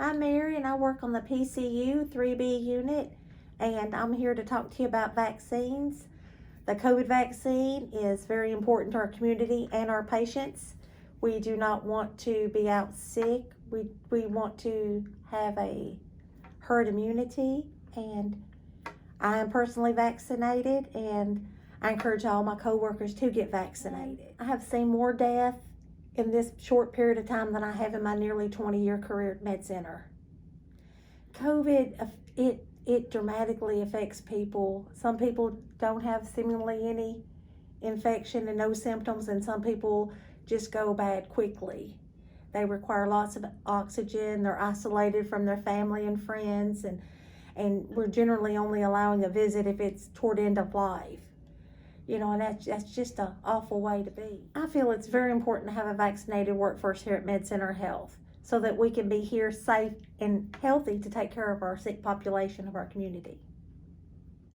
I'm Mary and I work on the PCU 3B unit, and I'm here to talk to you about vaccines. The COVID vaccine is very important to our community and our patients. We do not want to be out sick. We want to have a herd immunity, and I am personally vaccinated, and I encourage all my coworkers to get vaccinated. I have seen more death in this short period of time than I have in my nearly 20-year career at Med Center. COVID, it dramatically affects people. Some people don't have seemingly any infection and no symptoms, and some people just go bad quickly. They require lots of oxygen, they're isolated from their family and friends, and we're generally only allowing a visit if it's toward end of life. You know, and that's just an awful way to be. I feel it's very important to have a vaccinated workforce here at Med Center Health so that we can be here safe and healthy to take care of our sick population of our community.